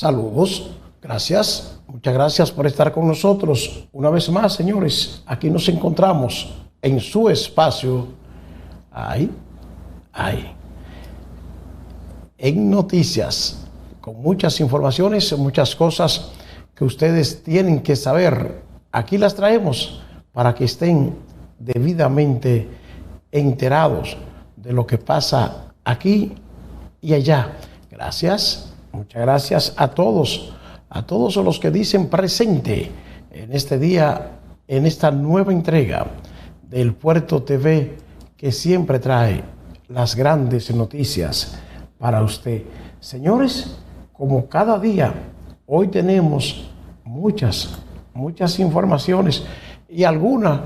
Saludos, gracias, muchas gracias por estar con nosotros. Una vez más, señores, aquí nos encontramos en su espacio, en noticias, con muchas informaciones, muchas cosas que ustedes tienen que saber. Aquí las traemos para que estén debidamente enterados de lo que pasa aquí y allá. Gracias. Muchas gracias a todos los que dicen presente en este día, en esta nueva entrega del Puerto TV, que siempre trae las grandes noticias para usted. Señores, como cada día, hoy tenemos muchas informaciones y algunas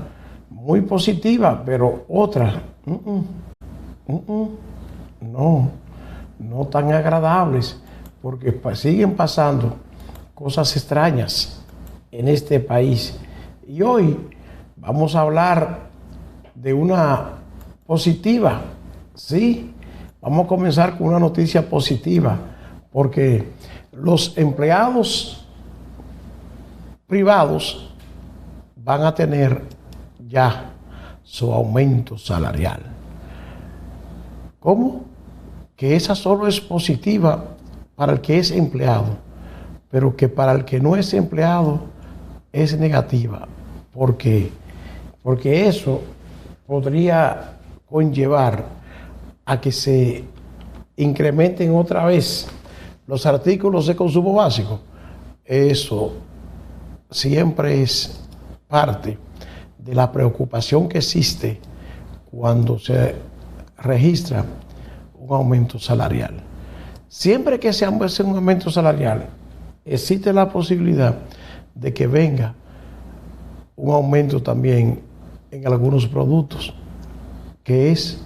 muy positivas, pero otras no tan agradables, porque siguen pasando cosas extrañas en este país. Y hoy vamos a hablar de una positiva, ¿sí? Vamos a comenzar con una noticia positiva, porque los empleados privados van a tener ya su aumento salarial. ¿Cómo? Que esa solo es positiva para el que es empleado, pero que para el que no es empleado es negativa. ¿Por qué? Porque eso podría conllevar a que se incrementen otra vez los artículos de consumo básico. Eso siempre es parte de la preocupación que existe cuando se registra un aumento salarial. Siempre que se hace un aumento salarial, existe la posibilidad de que venga un aumento también en algunos productos, que es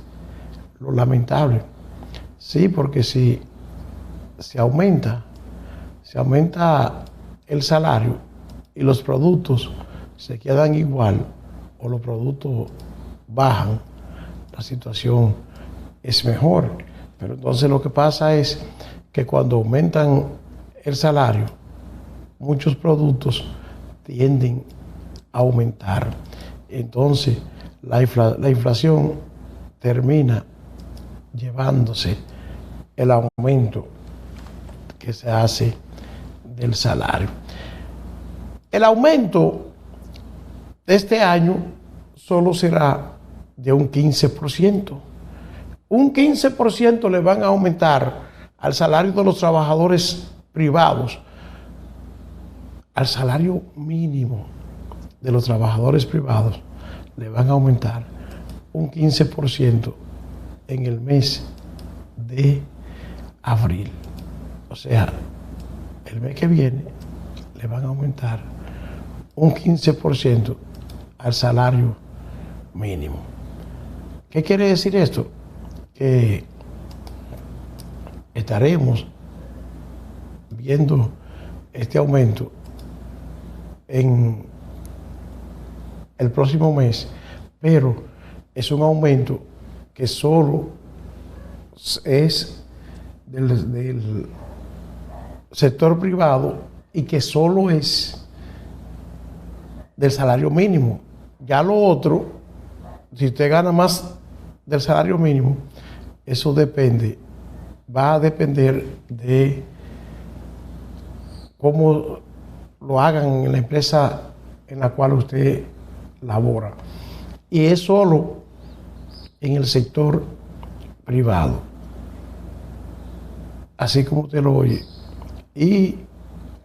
lo lamentable. Sí, porque si se aumenta el salario y los productos se quedan igual o los productos bajan, la situación es mejor. Pero entonces lo que pasa es que cuando aumentan el salario, muchos productos tienden a aumentar. Entonces la inflación termina llevándose el aumento que se hace del salario. El aumento de este año solo será de un 15%. Un 15% le van a aumentar al salario de los trabajadores privados, al salario mínimo de los trabajadores privados le van a aumentar un 15% en el mes de abril. O sea, el mes que viene le van a aumentar un 15% al salario mínimo. ¿Qué quiere decir esto? Que estaremos viendo este aumento en el próximo mes, pero es un aumento que solo es del sector privado y que solo es del salario mínimo. Ya lo otro, si usted gana más del salario mínimo, eso va a depender de cómo lo hagan en la empresa en la cual usted labora. Y es solo en el sector privado, así como usted lo oye. Y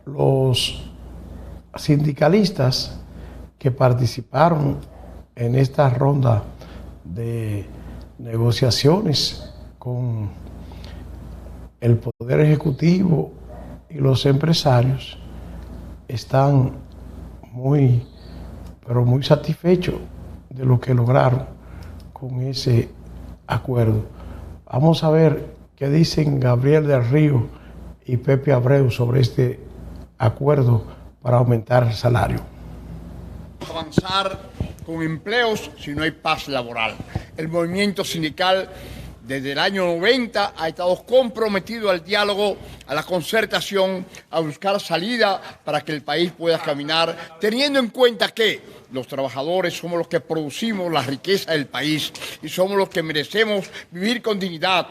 los sindicalistas que participaron en esta ronda de negociaciones con el Poder Ejecutivo y los empresarios están muy satisfechos de lo que lograron con ese acuerdo. Vamos a ver qué dicen Gabriel del Río y Pepe Abreu sobre este acuerdo para aumentar el salario. Avanzar con empleos si no hay paz laboral. El movimiento sindical desde el año 90 ha estado comprometido al diálogo, a la concertación, a buscar salida para que el país pueda caminar, teniendo en cuenta que los trabajadores somos los que producimos la riqueza del país y somos los que merecemos vivir con dignidad,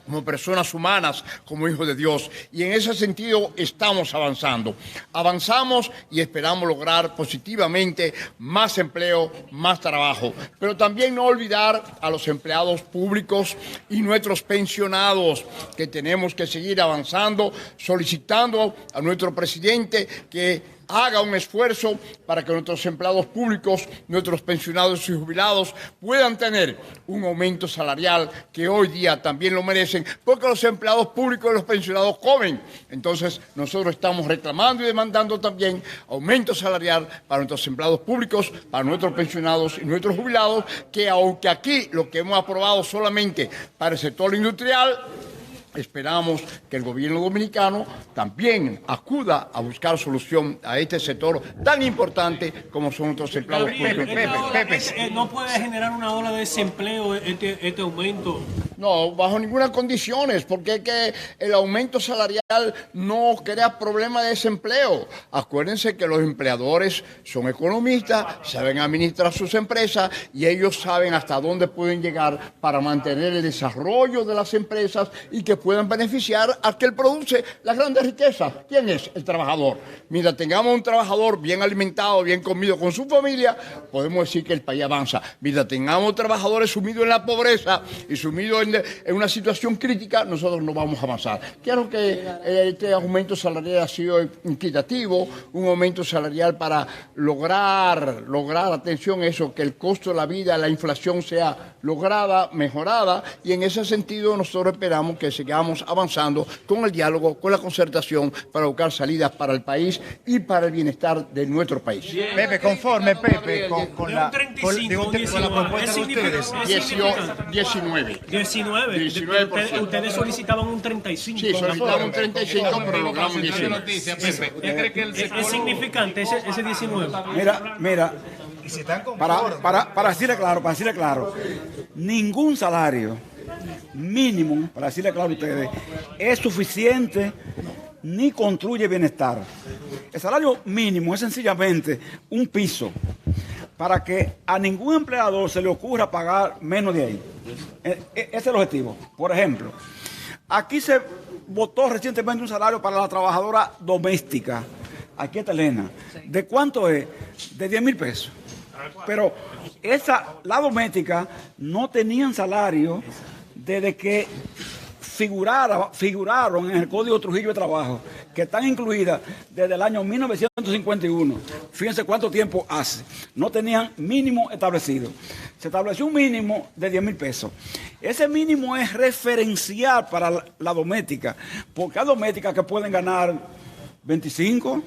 como personas humanas, como hijos de Dios. Y en ese sentido estamos avanzando. Avanzamos y esperamos lograr positivamente más empleo, más trabajo. Pero también no olvidar a los empleados públicos y nuestros pensionados, que tenemos que seguir avanzando, solicitando a nuestro presidente que haga un esfuerzo para que nuestros empleados públicos, nuestros pensionados y jubilados puedan tener un aumento salarial que hoy día también lo merecen, porque los empleados públicos y los pensionados comen. Entonces, nosotros estamos reclamando y demandando también aumento salarial para nuestros empleados públicos, para nuestros pensionados y nuestros jubilados, que aunque aquí lo que hemos aprobado solamente para el sector industrial, esperamos que el gobierno dominicano también acuda a buscar solución a este sector tan importante como son nuestros empleados públicos. ¿No puede generar una ola de desempleo este aumento? No, bajo ninguna condición, porque es que el aumento salarial no crea problema de desempleo. Acuérdense que los empleadores son economistas, saben administrar sus empresas y ellos saben hasta dónde pueden llegar para mantener el desarrollo de las empresas y que puedan beneficiar a aquel produce la grande riqueza. ¿Quién es? El trabajador. Mientras tengamos un trabajador bien alimentado, bien comido con su familia, podemos decir que el país avanza. Mientras tengamos trabajadores sumidos en la pobreza y sumidos en una situación crítica, nosotros no vamos a avanzar. Claro que este aumento salarial ha sido equitativo, un aumento salarial para lograr, atención, eso, que el costo de la vida, la inflación sea lograda, mejorada, y en ese sentido nosotros esperamos que sigamos avanzando con el diálogo, con la concertación, para buscar salidas para el país y para el bienestar de nuestro país. Pepe, conforme, Pepe, con la propuesta de ustedes. 19. 19%. Ustedes solicitaban un 35%. Sí, solicitaban un 35%, pero logramos 19. Es significante ese 19%. Mira, para decirle claro, ningún salario mínimo, para decirle claro a ustedes, es suficiente ni construye bienestar. El salario mínimo es sencillamente un piso para que a ningún empleador se le ocurra pagar menos de ahí. Ese es el objetivo. Por ejemplo, aquí se votó recientemente un salario para la trabajadora doméstica, aquí está Elena. ¿De cuánto es? De 10,000 pesos. Pero la doméstica no tenían salario desde que figuraron en el Código Trujillo de Trabajo, que están incluidas desde el año 1951. Fíjense cuánto tiempo hace. No tenían mínimo establecido. Se estableció un mínimo de 10,000 pesos. Ese mínimo es referencial para la doméstica, porque hay domésticas que pueden ganar 25,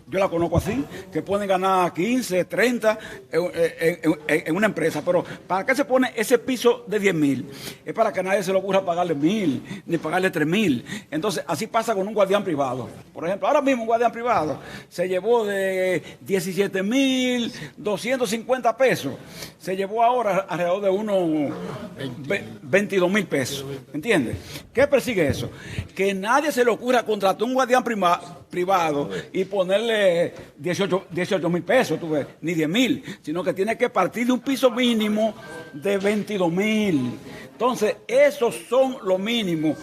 yo la conozco así, que pueden ganar 15, 30 en una empresa. Pero ¿para qué se pone ese piso de 10,000? Es para que nadie se le ocurra pagarle 1,000, ni pagarle 3,000. Entonces, así pasa con un guardián privado. Por ejemplo, ahora mismo un guardián privado se llevó de 17,250 pesos. Se llevó ahora alrededor de unos 22,000 pesos. ¿Entiendes? ¿Qué persigue eso? Que nadie se le ocurra contratar un guardián privado y ponerle 18,000 pesos, tú ves, ni 10,000, sino que tiene que partir de un piso mínimo de 22,000. Entonces, esos son los mínimos.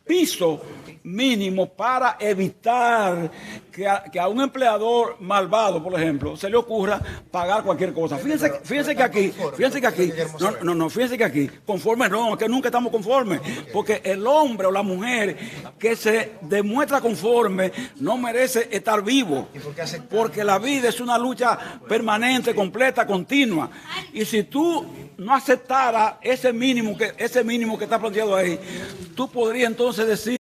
Piso mínimo para evitar que a un empleador malvado, por ejemplo, se le ocurra pagar cualquier cosa. Fíjense que aquí, conforme no, que nunca estamos conformes, porque el hombre o la mujer que se demuestra conforme no merece estar vivo, porque la vida es una lucha permanente, completa, continua, y si tú no aceptaras ese mínimo que está planteado ahí, tú podrías entonces decir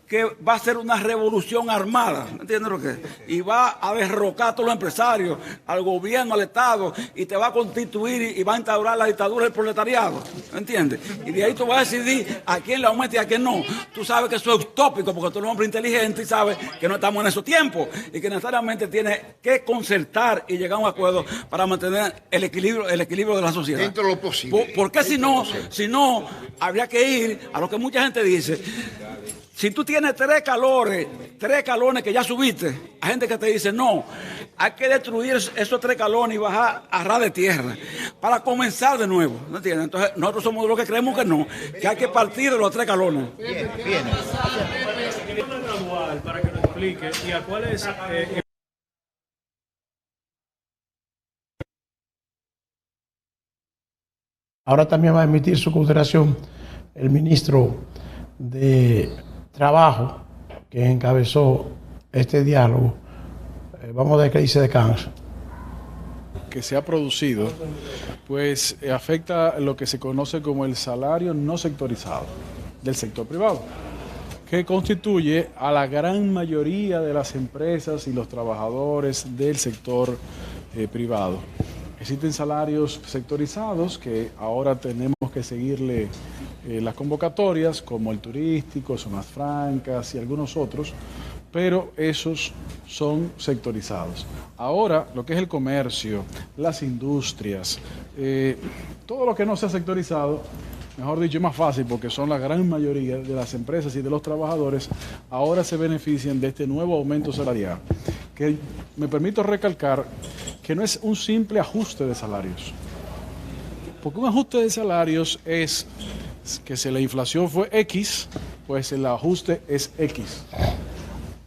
que va a ser una revolución armada, ¿entiendes lo que es? Y va a derrocar a todos los empresarios, al gobierno, al Estado, y te va a constituir y va a instaurar la dictadura del proletariado, ¿entiendes? Y de ahí tú vas a decidir a quién le aumenta y a quién no. Tú sabes que eso es utópico porque tú eres un hombre inteligente y sabes que no estamos en esos tiempos y que necesariamente tienes que concertar y llegar a un acuerdo para mantener el equilibrio de la sociedad. Dentro de lo posible. Porque si no, habría que ir a lo que mucha gente dice. Si tú tienes tres calones que ya subiste, hay gente que te dice, no, hay que destruir esos 3 calones y bajar a ras de tierra para comenzar de nuevo, ¿no entiendes? Entonces, nosotros somos los que creemos que no, que hay que partir de los 3 calones. Bien. Para que nos explique, y a cuál es... Ahora también va a emitir su consideración el ministro de Trabajo, que encabezó este diálogo. Vamos a ver qué dice de Cans. Que se ha producido, pues afecta lo que se conoce como el salario no sectorizado del sector privado, que constituye a la gran mayoría de las empresas y los trabajadores del sector privado. Existen salarios sectorizados que ahora tenemos que seguirle las convocatorias, como el turístico, zonas francas y algunos otros, pero esos son sectorizados. Ahora, lo que es el comercio, las industrias, todo lo que no sea sectorizado, mejor dicho, es más fácil porque son la gran mayoría de las empresas y de los trabajadores, ahora se benefician de este nuevo aumento salarial, que me permito recalcar que no es un simple ajuste de salarios. Porque un ajuste de salarios es que si la inflación fue X, pues el ajuste es X.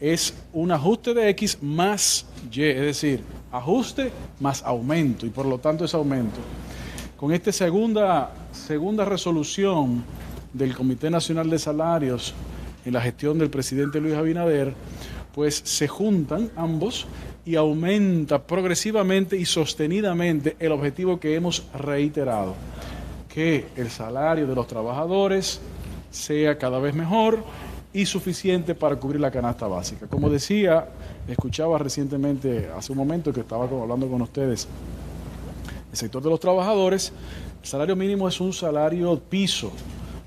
Es un ajuste de X más Y, es decir, ajuste más aumento, y por lo tanto es aumento. Con esta segunda resolución del Comité Nacional de Salarios en la gestión del presidente Luis Abinader, pues se juntan ambos y aumenta progresivamente y sostenidamente el objetivo que hemos reiterado, que el salario de los trabajadores sea cada vez mejor y suficiente para cubrir la canasta básica. Como decía, escuchaba recientemente, hace un momento que estaba hablando con ustedes, el sector de los trabajadores, el salario mínimo es un salario piso.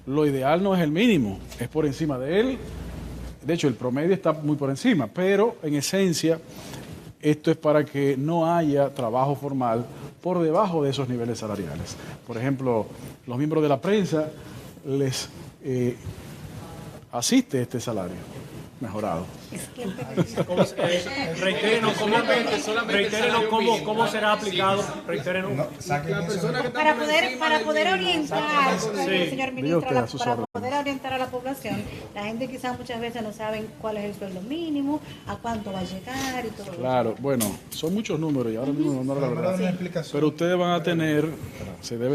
Lo ideal no es el mínimo, es por encima de él. De hecho, el promedio está muy por encima, pero en esencia, esto es para que no haya trabajo formal por debajo de esos niveles salariales. Por ejemplo, los miembros de la prensa les asiste este salario mejorado. Reiterenos cómo será aplicado. Para poder orientar, señor ministro, para órdenes. poder orientar a la población, la gente quizás muchas veces no saben cuál es el sueldo mínimo, a cuánto va a llegar y todo. Claro, bueno, son muchos números y ahora mismo no la verdad. Pero ustedes van a tener,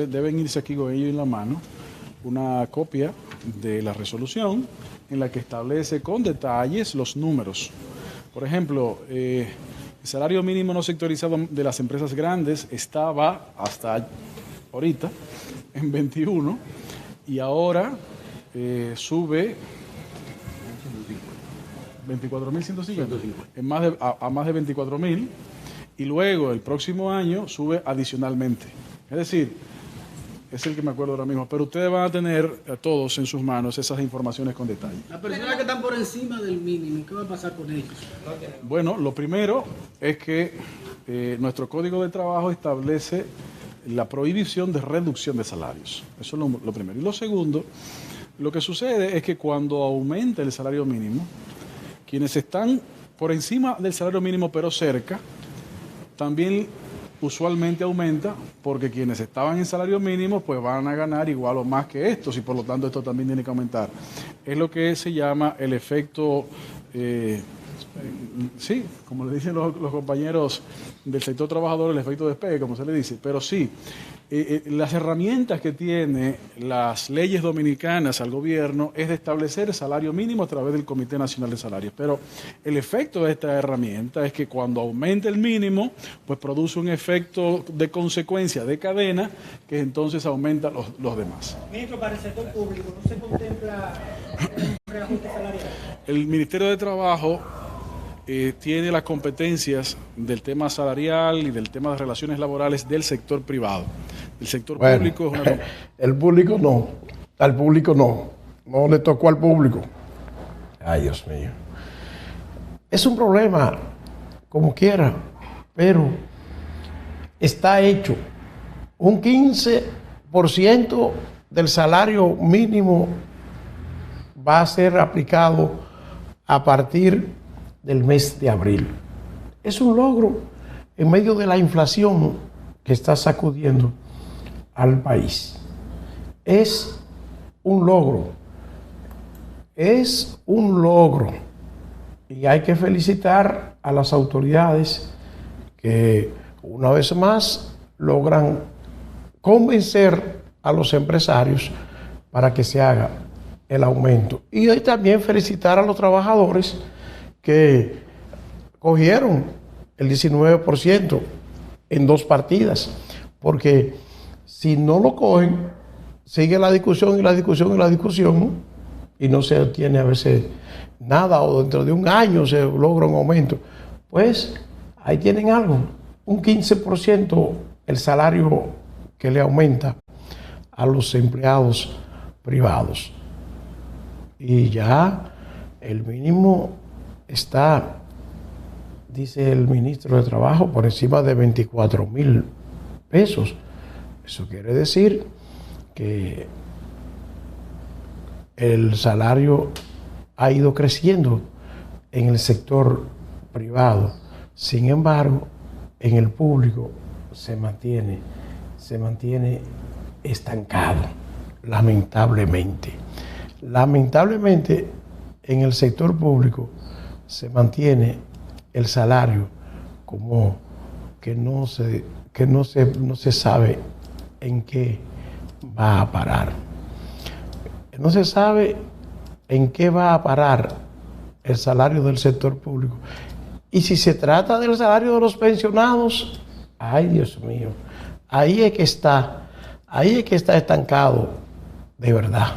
deben irse aquí con ellos en la mano, una copia de la resolución en la que establece con detalles los números. Por ejemplo, el salario mínimo no sectorizado de las empresas grandes estaba hasta ahorita en 21 y ahora sube 24.150 a más de 24.000 y luego el próximo año sube adicionalmente. Es decir, es el que me acuerdo ahora mismo, pero ustedes van a tener todos en sus manos esas informaciones con detalle. Las personas que están por encima del mínimo, ¿qué va a pasar con ellos? Bueno, lo primero es que nuestro Código de Trabajo establece la prohibición de reducción de salarios. Eso es lo primero. Y lo segundo, lo que sucede es que cuando aumenta el salario mínimo, quienes están por encima del salario mínimo pero cerca, también usualmente aumenta porque quienes estaban en salario mínimo pues van a ganar igual o más que estos y por lo tanto esto también tiene que aumentar. Es lo que se llama el efecto, sí, como le dicen los compañeros del sector trabajador, el efecto despegue, como se le dice, pero sí, las herramientas que tiene las leyes dominicanas al gobierno es de establecer el salario mínimo a través del Comité Nacional de Salarios, pero el efecto de esta herramienta es que cuando aumenta el mínimo, pues produce un efecto de consecuencia de cadena que entonces aumenta los demás. Ministro, para el sector público, ¿no se contempla un reajuste salarial? el Ministerio de Trabajo tiene las competencias del tema salarial y del tema de relaciones laborales del sector privado. El sector público es una... El público no, al público no le tocó al público. Ay, Dios mío. Es un problema, como quiera, pero está hecho. Un 15% del salario mínimo va a ser aplicado a partir del mes de abril. Es un logro en medio de la inflación que está sacudiendo al país. Es un logro. Es un logro. Y hay que felicitar a las autoridades que una vez más logran convencer a los empresarios para que se haga el aumento. Y hoy también felicitar a los trabajadores que cogieron el 19% en 2 partidas, porque si no lo cogen, sigue la discusión y la discusión y la discusión, y no se obtiene a veces nada, o dentro de un año se logra un aumento. Pues ahí tienen algo, un 15% el salario que le aumenta a los empleados privados. Y ya el mínimo está, dice el ministro de Trabajo, por encima de 24,000 pesos. Eso quiere decir que el salario ha ido creciendo en el sector privado. Sin embargo, en el público se mantiene estancado, lamentablemente. Lamentablemente, en el sector público se mantiene el salario como que no se sabe en qué va a parar. No se sabe en qué va a parar el salario del sector público. Y si se trata del salario de los pensionados, ay, Dios mío, ahí es que está estancado de verdad.